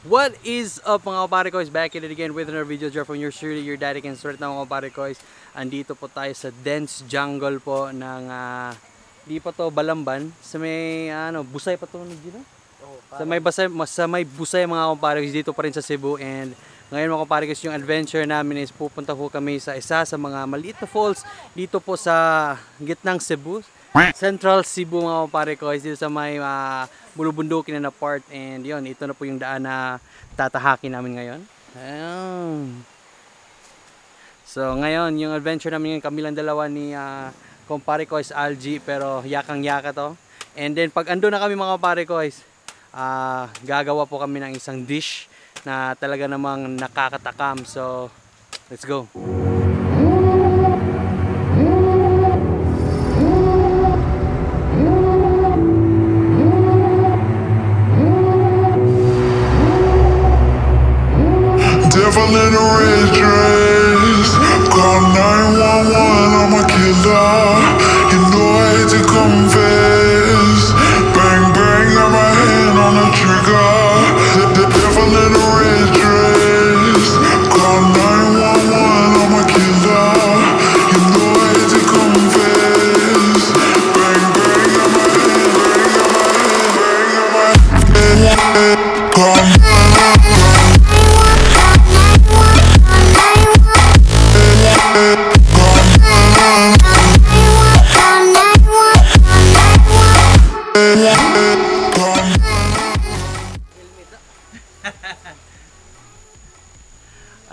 What is up mga kapare koys? Back at it again with another video from your surely your daddy can swear na mga kapare koys. Andito po tayo sa dense jungle po ng di pa to Balamban. Sa may Busay pa to dito. Sa may Busay mga kapare koys, dito pa rin sa Cebu. And ngayon mga kapare koys, yung adventure namin is pupunta po kami sa isa sa mga maliit na falls dito po sa gitnang Cebu. Central Cebu mga kapare koys, dito sa may bulubundukin na part. And yon, ito na po yung daan na tatahakin namin ngayon. Ayan. So ngayon, yung adventure namin ngayon, kami lang dalawa ni kumpare koys Algie, pero yakang yaka to. And then pag ando na kami mga kapare koys, gagawa po kami ng isang dish na talaga namang nakakatakam. So let's go. Devil in a red dress, call 911, I'm a killer. You know I hate to confess. Bang bang, got my hand on the trigger. The devil in a red dress, call 911, I'm a killer. You know I hate to confess. Bang bang, got my hand, call 911.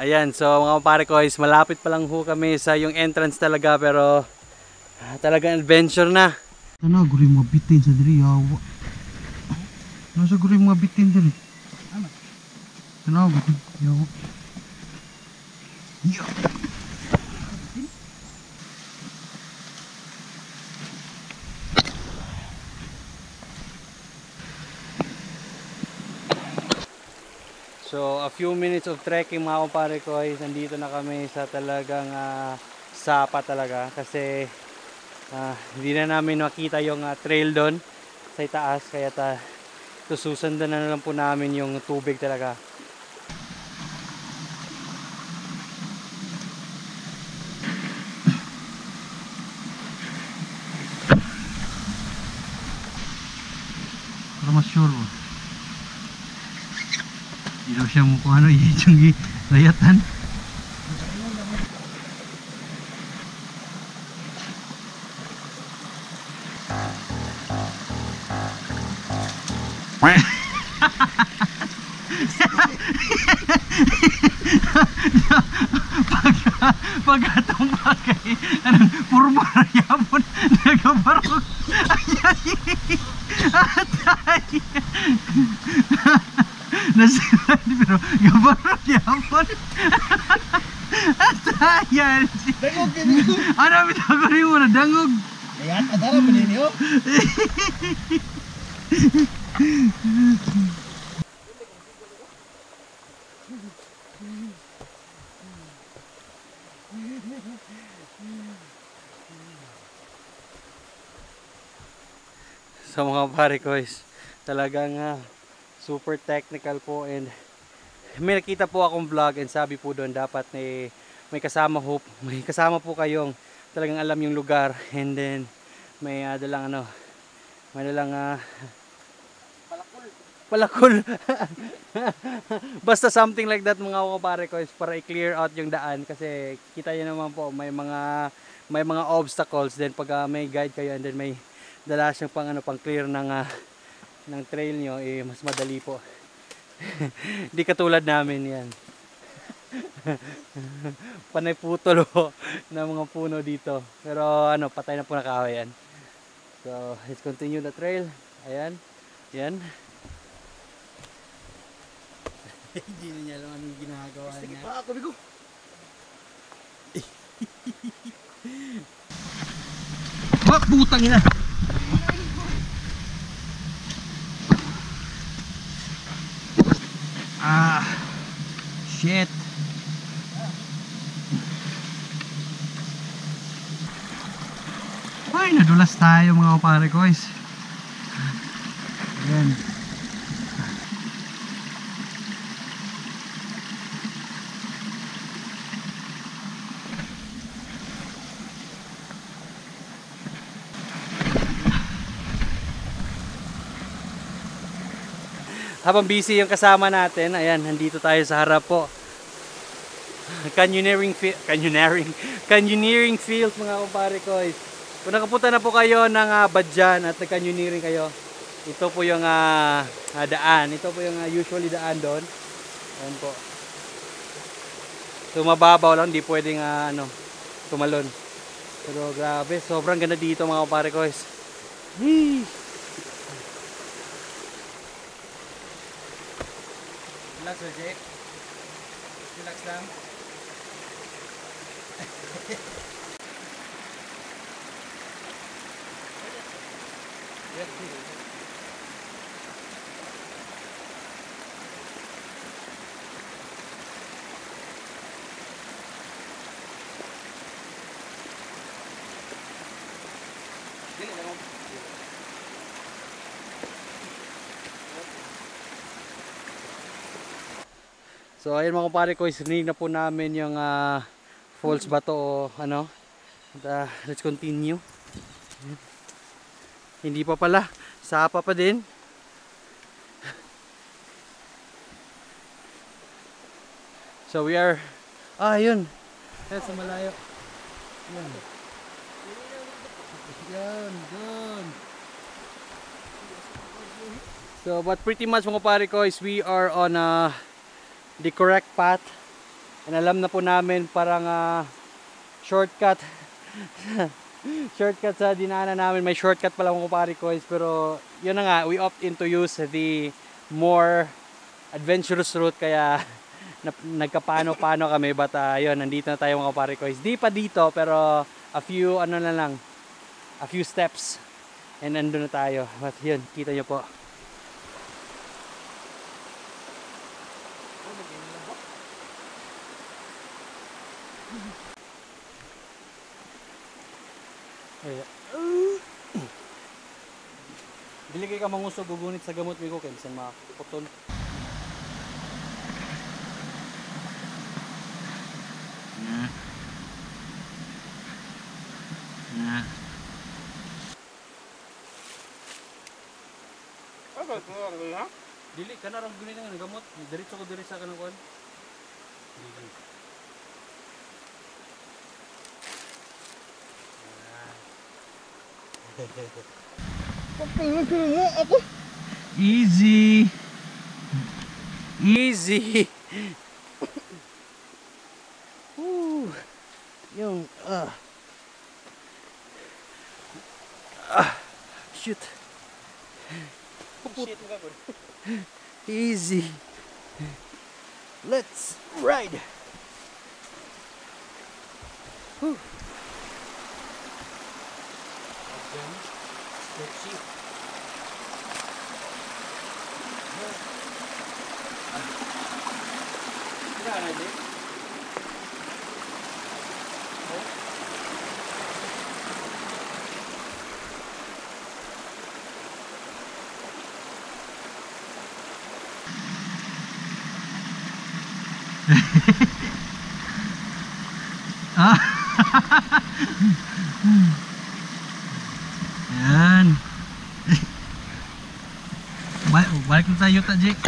Ayan, so mga kapare koys, malapit pa lang ho kami sa yung entrance talaga, pero talagang adventure na. Ano, guri mga bitin sa diri, yawa. Ano sa guri mga bitin diri? Ano, guri, yawa. So a few minutes of trekking mga kapare koys, nandito na kami sa talagang sapa talaga, kasi hindi na namin makita yung trail doon sa itaas, kaya susundan na lang po namin yung tubig talaga. Para mas sure mo. Hindi daw siya mukha ano, yung layatan. Pagkatong bagay, puro barayapon, nagabarok. Atay! Nasilad, pero gabarok yapon. Atayan! Dangog gini. Ano, bitagorin mo na, dangog. Ayan, adara pa ninyo. So mga pare koys, talagang super technical po, and may nakita po akong vlog, and sabi po doon dapat may kasama po kayong talagang alam yung lugar, and then may dalang palakol. Basta something like that mga kapare koys, para i-clear out yung daan, kasi kita niyo naman po may mga obstacles. Then pag may guide kayo, and then may dala siyang pang clear ng trail nyo, mas madali po. Di katulad namin yan. Panay putol ho ng mga puno dito, pero patay na po na kahoy yan. So let's continue the trail. Ayan, yan. Hindi na niya alam anong ginagawa niya. Ako bigo. Wah, putang ina. Shit. Ay, nadulas tayo mga kapare koys. Ayan. habang busy yung kasama natin, ayan, nandito tayo sa harap po. Canyoneering field mga kumpare ko. Kung nakapunta na po kayo ng Badjan at nag-canyoneering kayo, ito po yung daan. Ito po yung usually daan doon. Ayan po. So mababaw lang, di pwedeng tumalon. Pero grabe, sobrang ganda dito mga kumpare ko. Relax, Jake. Relax lang. So ayun mga kumpare ko, isrinig na po namin yung falls ba to o ano. Let's continue. Hindi pa pala, sapa pa din. So we are, yun. Yan sa malayo. Yan. Yan, dun. So but pretty much mga kumpare ko is we are on the correct path, and alam na po namin parang shortcut shortcut sa dinaanan namin. May shortcut pala mga kumpare ko, pero yun na nga, we opt in to use the more adventurous route, kaya nagkapano-pano kami. But yun, nandito na tayo mga kumpare ko. Di pa dito pero a few a few steps and nandun na tayo. But yun, kita nyo po. Dili kay ka mangusog gugunit sa gamot mi ko kay bisan makaputol. Dili ka na ram gunit ng gamot, diretso ko diri sa kanang kuan. Easy. Easy. Yung shoot. Easy. Let's ride. Stretchy. Yan. Balik na tayo ta, Jake.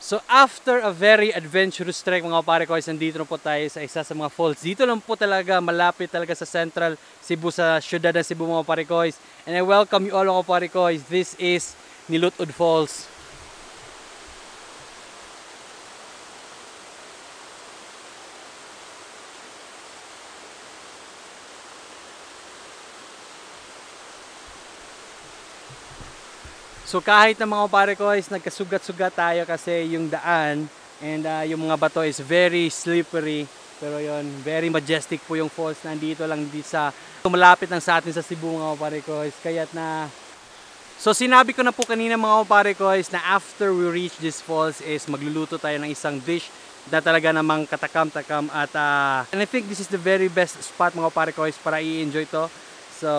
So after a very adventurous trek mga pare ko, nandito na po tayo sa isa sa mga falls. Dito lang po talaga, malapit talaga sa Central Cebu, sa syudad ng Cebu mga pare ko. And I welcome you all mga pare ko. This is Nilutod Falls. So kahit na mga pare ko is nagkasugat-sugat tayo kasi yung daan and yung mga bato is very slippery, pero yon, very majestic po yung falls. Nandito lang dito sa malapit lang sa atin sa Cebu mga pare ko is kaya't na. So sinabi ko na po kanina mga pare ko is na after we reach this falls is magluluto tayo ng isang dish na talaga namang katakam-takam at and I think this is the very best spot mga pare ko is para i-enjoy to. So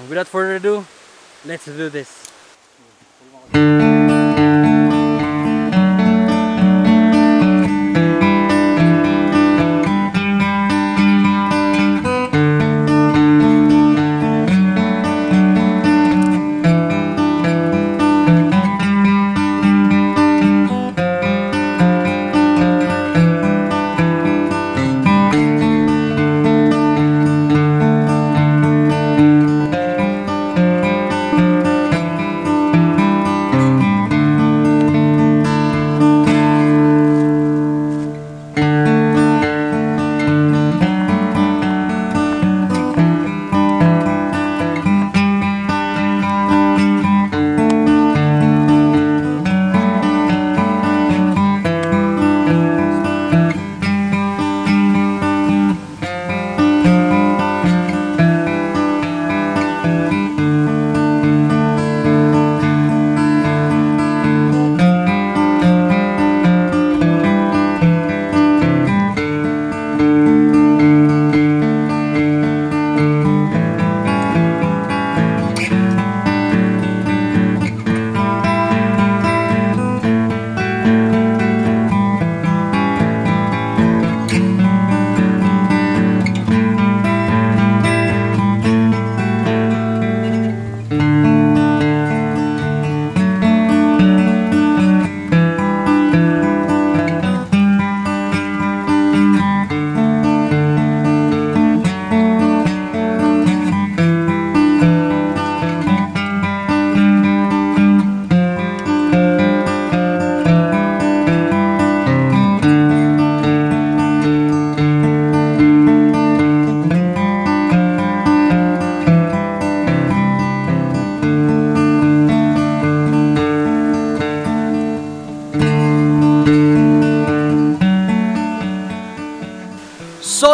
without further ado, let's do this.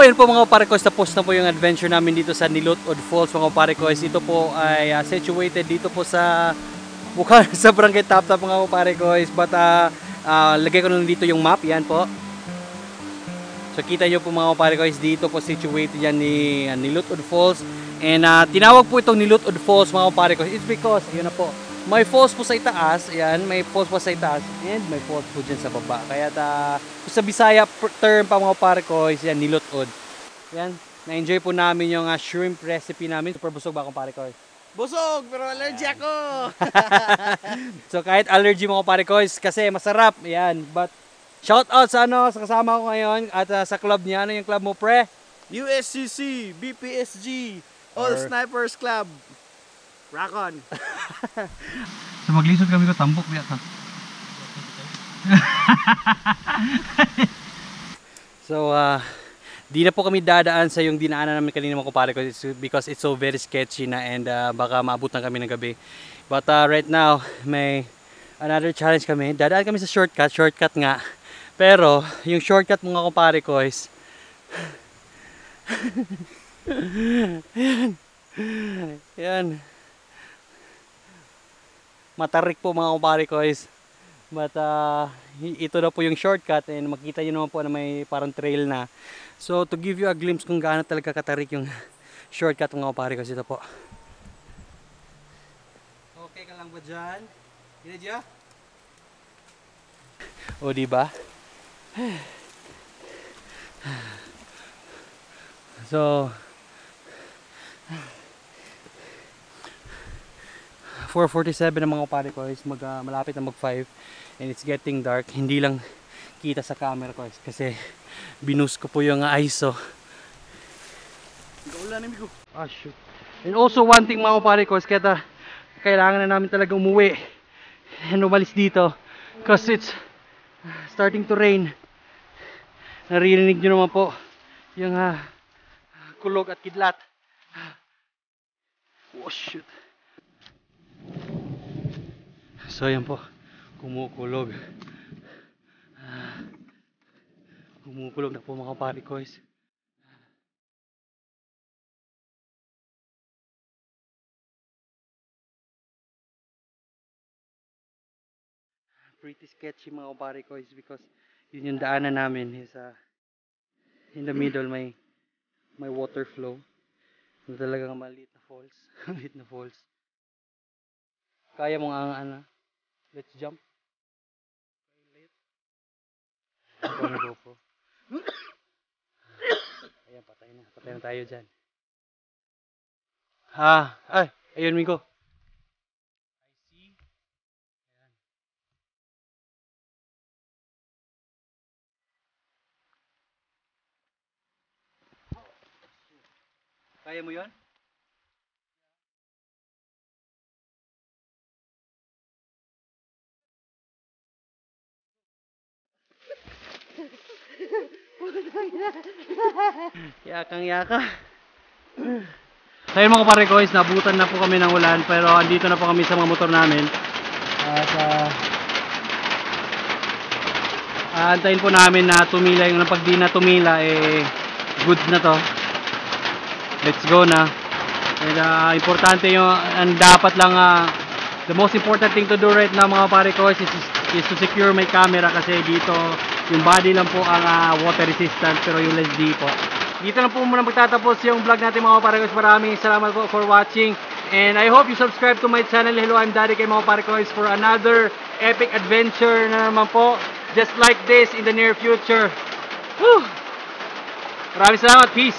ayan po mga kapare kois, tapos na po yung adventure namin dito sa Nilotod Falls mga kapare kois. Ito po ay situated dito po sa mukha sa Barangay Taptap mga kapare kois. But lagay ko na dito yung map, yan po. So kita nyo po mga kapare kois, dito po situated yan ni Nilotod Falls. And tinawag po itong Nilotod Falls mga kapare kois, it's because, yun na po, may falls po sa itaas, ayan, may falls po sa itaas, and may falls po dyan sa baba. Kaya sa Bisaya term pa mga kapare kois, yan, Nilotod. Yan, na-enjoy po namin yung shrimp recipe namin. Super busog ba kapare kois? Busog, pero allergy ako. So kahit allergy mga kapare kois, kasi masarap, yan. But shout out sa sa kasama ko ngayon at sa club niya. Ano yung club mo, pre? USCC, BPSG, All Snipers Club. Rock on. So maglisod kami ko tambok biya ta. So di na po kami dadaan sa yung dinaanan namin kanina mga kapare ko because it's so very sketchy na and baka maabutan kami ng gabi. But right now may another challenge kami. Dadaan kami sa shortcut nga. Pero yung shortcut mga kapare ko is yan. Matarik po mga kumpare ko is. But ito na po yung shortcut and makita nyo naman po na may parang trail na. So to give you a glimpse kung gaano talaga katarik yung shortcut mga kumpare ko, ito po. Okay ka lang ba dyan? Gina dyan? O diba? So 4:47 na mga kapare ko is malapit na mag 5 and it's getting dark. Hindi lang kita sa camera ko kasi binus ko po yung ISO. Ah shoot. And also one thing mga kapare ko is kailangan na namin talaga umuwi and umalis dito because it's starting to rain. Naririnig nyo naman po yung kulog at kidlat. Oh shoot. So yan po, kumukulog. Kumukulog na po mga kapare ko. Pretty sketchy mga kapare ko because yun yung daanan namin is in the middle may water flow. Talagang maliit na falls. Maliit na falls. Kaya mo nga let's jump. Ayan, patay na tayo dyan. Ay, ayun Miko. I see. Ayan. Kaya mo yun? Yakang yaka. So yun mga kapare ko is nabutan na po kami ng ulan pero andito na po kami sa mga motor namin. At antayin po namin na tumila yung pag di na tumila goods na to. Let's go na. And importante yung dapat lang the most important thing to do right now mga kapare ko is to secure my camera kasi dito yung body lang po ang water resistant pero yung lens di po. Dito lang po muna magtatapos yung vlog natin mga kapare ko. Maraming salamat po for watching and I hope you subscribe to my channel. Hello, I'm Daddy kay mga kapare ko for another epic adventure na naman po just like this in the near future. Woo! Maraming salamat, peace!